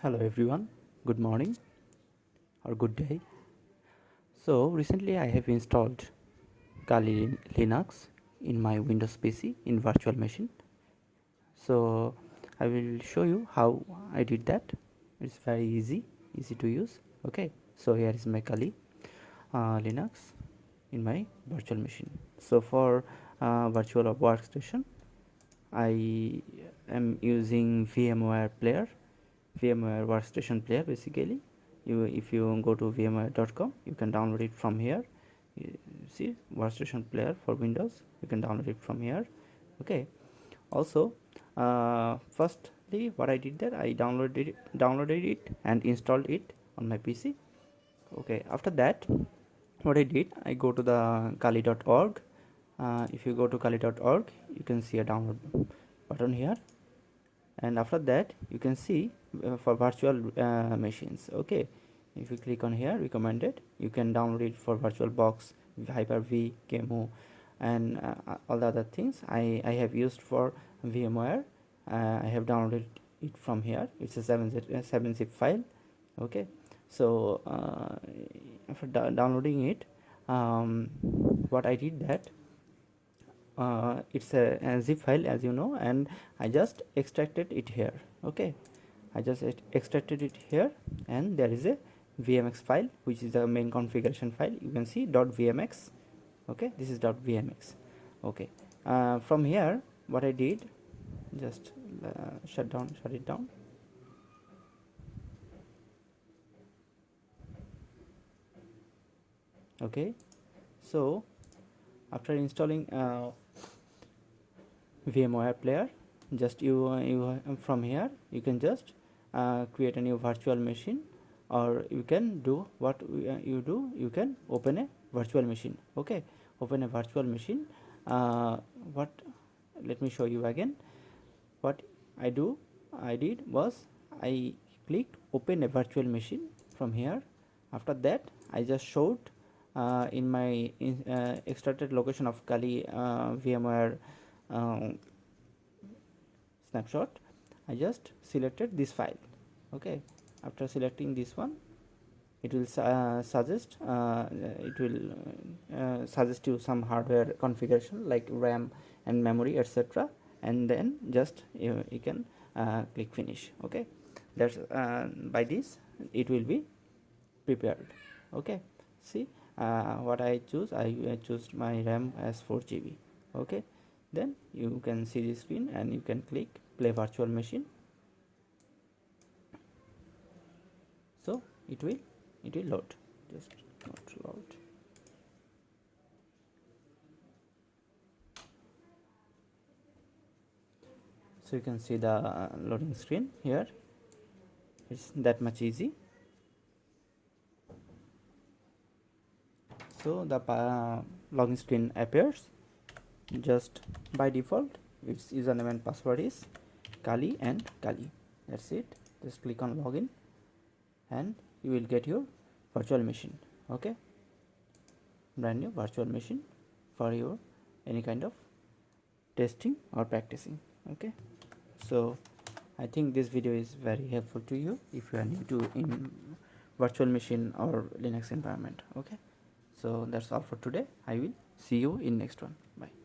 Hello everyone, good morning or good day. So recently I have installed Kali Linux in my Windows PC in virtual machine. So I will show you how I did that. It's very easy to use. Okay, so here is my Kali Linux in my virtual machine. So for virtual workstation, I am using VMware Workstation Player. Basically, if you go to vmware.com, you can download it from here. You see Workstation Player for Windows, you can download it from here. Okay. Also, firstly, what I did there, I downloaded it and installed it on my PC. Okay. After that, what I did, I go to the kali.org. If you go to kali.org, you can see a download button here, and after that you can see for virtual machines. Okay, if you click on here, recommended, you can download it for VirtualBox, Hyper-V, Kemu, and all the other things I have used for VMware. I have downloaded it from here. It's a 7-zip file. Okay, so after downloading it, what I did that, it's a zip file, as you know, and I just extracted it here. Okay, I just extracted it here, and there is a vmx file, which is the main configuration file. You can see .vmx. Okay, this is .vmx. Okay, from here what I did, just shut it down. Okay, so after installing VMware player, just you from here you can just create a new virtual machine, or you can do what you do, you can open a virtual machine. Okay, open a virtual machine. What let me show you again. What I did was I clicked open a virtual machine from here. After that, I just showed in my extracted location of Kali VMware snapshot. I just selected this file. Okay, after selecting this one, it will suggest you some hardware configuration like RAM and memory, etc., and then just you can click finish. Okay, that's by this it will be prepared. Okay, see what I choose. I choose my RAM as 4 GB. Okay, then you can see the screen and you can click play virtual machine. So it will load. Just not load. So you can see the loading screen here. It's that much easy. So the login screen appears. Just by default, its username and password is Kali and Kali. That's it. Just click on login and you will get your virtual machine. Okay, brand new virtual machine for your any kind of testing or practicing. Okay, so I think this video is very helpful to you if you are new to in virtual machine or Linux environment. Okay, so that's all for today. I will see you in next one. Bye.